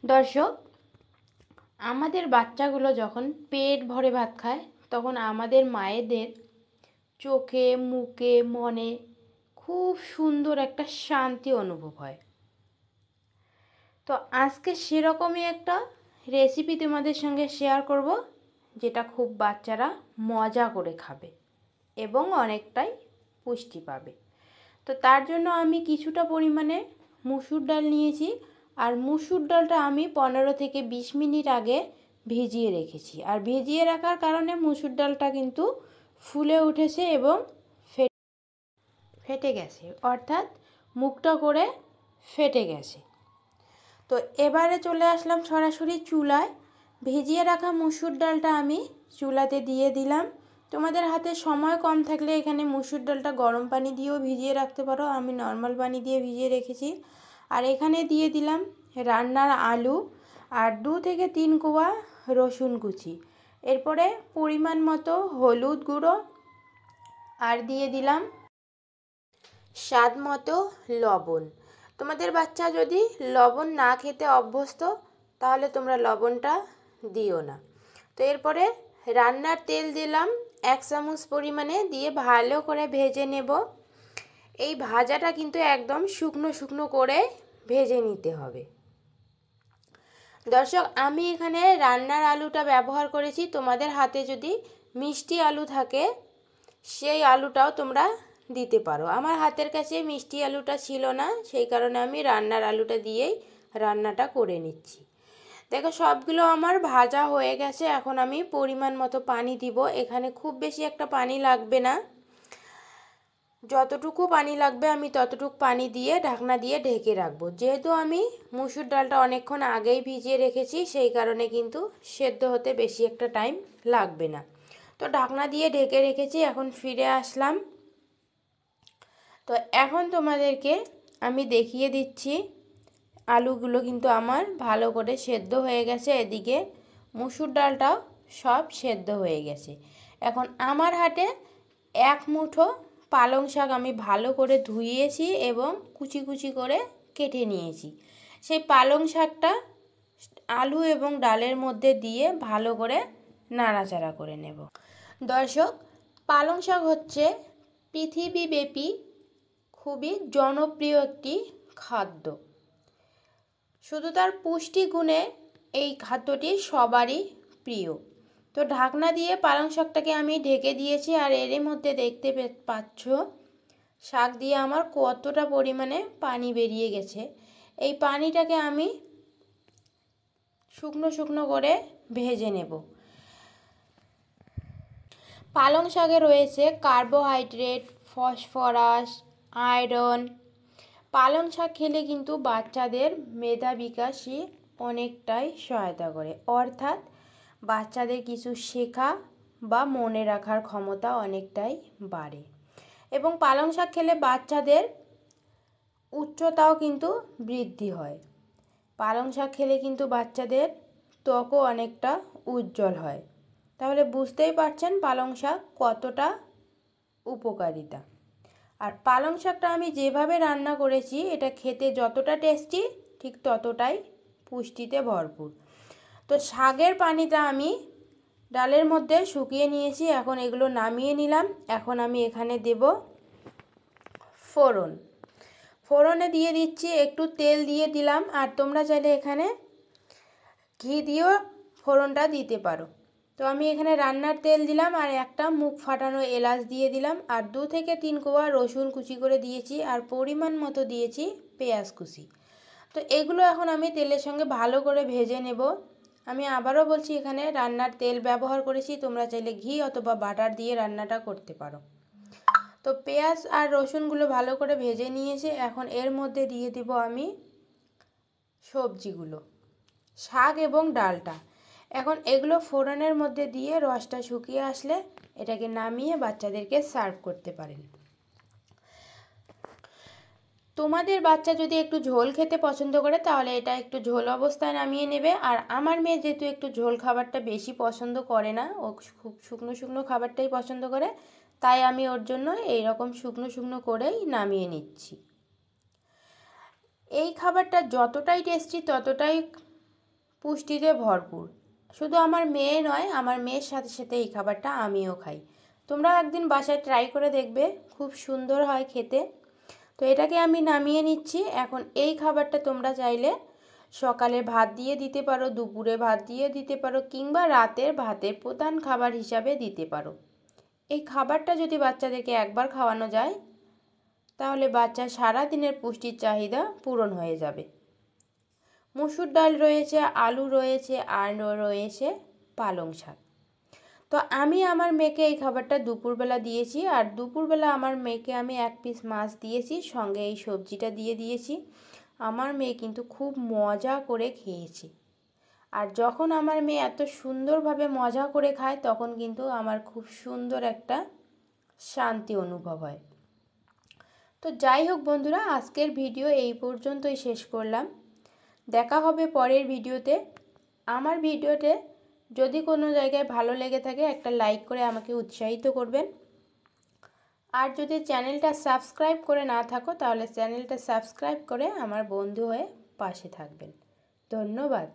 দর্শক, আমাদের বাচ্চাগুলো যখন পেট ভরে ভাত খায় তখন আমাদের মায়েদের চোখে মুখে মনে খুব সুন্দর একটা শান্তি অনুভব হয়। তো আজকে সেরকমই একটা রেসিপি তোমাদের সঙ্গে শেয়ার করব, যেটা খুব বাচ্চারা মজা করে খাবে এবং অনেকটাই পুষ্টি পাবে। তো তার জন্য আমি কিছুটা পরিমাণে মুসুর ডাল নিয়েছি, আর মুসুর ডালটা আমি 15 থেকে 20 মিনিট আগে ভিজিয়ে রেখেছি। আর ভিজিয়ে রাখার কারণে মুসুর ডালটা কিন্তু ফুলে উঠেছে এবং ফেটে গেছে, অর্থাৎ মুখটা করে ফেটে গেছে। তো এবারে চলে আসলাম সরাসরি চুলায়। ভিজিয়ে রাখা মুসুর ডালটা আমি চুলাতে দিয়ে দিলাম। তোমাদের হাতে সময় কম থাকলে এখানে মুসুর ডালটা গরম পানি দিয়েও ভিজিয়ে রাখতে পারো, আমি নর্মাল পানি দিয়ে ভিজিয়ে রেখেছি। আর এখানে দিয়ে দিলাম রান্নার আলু আর 2 থেকে 3 কোয়া রসুন কুচি। এরপরে পরিমাণ মতো হলুদ গুঁড়ো আর দিয়ে দিলাম স্বাদ মতো লবণ। তোমাদের বাচ্চা যদি লবণ না খেতে অভ্যস্ত তাহলে তোমরা লবণটা দিও না। তো এরপরে রান্নার তেল দিলাম 1 চামচ পরিমাণে, দিয়ে ভালো করে ভেজে নেব। এই ভাজাটা কিন্তু একদম শুকনো শুকনো করে ভেজে নিতে হবে। দর্শক, আমি এখানে রান্নার আলুটা ব্যবহার করেছি। তোমাদের হাতে যদি মিষ্টি আলু থাকে সেই আলুটাও তোমরা দিতে পারো। আমার হাতের কাছে মিষ্টি আলুটা ছিল না, সেই কারণে আমি রান্নার আলুটা দিয়েই রান্নাটা করে নিচ্ছি। দেখো, সবগুলো আমার ভাজা হয়ে গেছে। এখন আমি পরিমাণ মতো পানি দিব। এখানে খুব বেশি একটা পানি লাগবে না, যতটুকু পানি লাগবে আমি ততটুকু পানি দিয়ে ঢাকনা দিয়ে ঢেকে রাখবো। যেহেতু আমি মুসুর ডালটা অনেকক্ষণ আগেই ভিজিয়ে রেখেছি, সেই কারণে কিন্তু সেদ্ধ হতে বেশি একটা টাইম লাগবে না। তো ঢাকনা দিয়ে ঢেকে রেখেছি। এখন ফিরে আসলাম। তো এখন তোমাদেরকে আমি দেখিয়ে দিচ্ছি আলুগুলো কিন্তু আমার ভালো করে সেদ্ধ হয়ে গেছে, এদিকে মুসুর ডালটাও সব সেদ্ধ হয়ে গেছে। এখন আমার হাতে 1 মুঠো পালং শাক আমি ভালো করে ধুইয়েছি এবং কুচি কুচি করে কেটে নিয়েছি। সেই পালং শাকটা আলু এবং ডালের মধ্যে দিয়ে ভালো করে নাড়াচাড়া করে নেব। দর্শক, পালং শাক হচ্ছে পৃথিবীব্যাপী খুবই জনপ্রিয় একটি খাদ্য। শুধু তার পুষ্টি গুণে এই খাদ্যটি সবারই প্রিয়। তো ঢাকনা দিয়ে পালং শাকটাকে আমি ঢেকে দিয়েছি, আর এর মধ্যে দেখতে পাচ্ছ শাক দিয়ে আমার কতটা পরিমাণে পানি বেরিয়ে গেছে। এই পানিটাকে আমি শুকনো শুকনো করে ভেজে নেব। পালং শাকে রয়েছে কার্বোহাইড্রেট, ফসফরাস, আয়রন। পালং শাক খেলে কিন্তু বাচ্চাদের মেধা বিকাশে অনেকটাই সহায়তা করে, অর্থাৎ বাচ্চাদের কিছু শেখা বা মনে রাখার ক্ষমতা অনেকটাই বাড়ে। এবং পালং শাক খেলে বাচ্চাদের উচ্চতাও কিন্তু বৃদ্ধি হয়। পালং শাক খেলে কিন্তু বাচ্চাদের ত্বকও অনেকটা উজ্জ্বল হয়। তাহলে বুঝতেই পারছেন পালং শাক কতটা উপকারিতা। আর পালং শাকটা আমি যেভাবে রান্না করেছি এটা খেতে যতটা টেস্টি ঠিক ততটাই পুষ্টিতে ভরপুর। তো শাকের পানিটা আমি ডালের মধ্যে শুকিয়ে নিয়েছি। এখন এগুলো নামিয়ে নিলাম। এখন আমি এখানে দেব ফোড়ন। ফোড়নে দিয়ে দিচ্ছি একটু তেল দিয়ে দিলাম, আর তোমরা চাইলে এখানে ঘি দিয়েও ফোড়নটা দিতে পারো। তো আমি এখানে রান্নার তেল দিলাম, আর একটা মুখ ফাটানো এলাচ দিয়ে দিলাম, আর 2 থেকে 3 কোয়া রসুন কুচি করে দিয়েছি, আর পরিমাণ মতো দিয়েছি পেঁয়াজ কুচি। তো এগুলো এখন আমি তেলের সঙ্গে ভালো করে ভেজে নেব। আমি আবারও বলছি, এখানে রান্নার তেল ব্যবহার করেছি, তোমরা চাইলে ঘি অথবা বাটার দিয়ে রান্নাটা করতে পারো। তো পেঁয়াজ আর রসুনগুলো ভালো করে ভেজে নিয়েছে। এখন এর মধ্যে দিয়ে দিব আমি সবজিগুলো, শাক এবং ডালটা। এখন এগুলো ফোড়নের মধ্যে দিয়ে রসটা শুকিয়ে আসলে এটাকে নামিয়ে বাচ্চাদেরকে সার্ভ করতে পারেন। তোমাদের বাচ্চা যদি একটু ঝোল খেতে পছন্দ করে তাহলে এটা একটু ঝোল অবস্থায় নামিয়ে নেবে। আর আমার মেয়ে যেহেতু একটু ঝোল খাবারটা বেশি পছন্দ করে না, ও খুব শুকনো শুকনো খাবারটাই পছন্দ করে, তাই আমি ওর জন্য এইরকম শুকনো শুকনো করেই নামিয়ে নিচ্ছি। এই খাবারটা যতটাই টেস্টি ততটাই পুষ্টিতে ভরপুর। শুধু আমার মেয়ে নয়, আমার মেয়ের সাথে সাথে এই খাবারটা আমিও খাই। তোমরা একদিন বাসায় ট্রাই করে দেখবে, খুব সুন্দর হয় খেতে। তো এটাকে আমি নামিয়ে নিচ্ছি। এখন এই খাবারটা তোমরা চাইলে সকালে ভাত দিয়ে দিতে পারো, দুপুরে ভাত দিয়ে দিতে পারো, কিংবা রাতের ভাতের প্রধান খাবার হিসাবে দিতে পারো। এই খাবারটা যদি বাচ্চাদেরকে একবার খাওয়ানো যায়, তাহলে বাচ্চার সারা দিনের পুষ্টির চাহিদা পূরণ হয়ে যাবে। মসুর ডাল রয়েছে, আলু রয়েছে, আর রয়েছে পালং শাক। তো আমি আমার মেয়েকে এই খাবারটা দুপুরবেলা দিয়েছি, আর দুপুরবেলা আমার মেয়েকে আমি 1 পিস মাছ দিয়েছি, সঙ্গে এই সবজিটা দিয়ে দিয়েছি। আমার মেয়ে কিন্তু খুব মজা করে খেয়েছে। আর যখন আমার মেয়ে এত সুন্দরভাবে মজা করে খায়, তখন কিন্তু আমার খুব সুন্দর একটা শান্তি অনুভব হয়। তো যাই হোক বন্ধুরা, আজকের ভিডিও এই পর্যন্তই শেষ করলাম। দেখা হবে পরের ভিডিওতে। আমার ভিডিওতে যদি কোনো জায়গায় ভালো লেগে থাকে, একটা লাইক করে আমাকে উৎসাহিত করবেন। আর যদি চ্যানেলটা সাবস্ক্রাইব করে না থাকো, তাহলে চ্যানেলটা সাবস্ক্রাইব করে আমার বন্ধু হয়ে পাশে থাকবেন। ধন্যবাদ।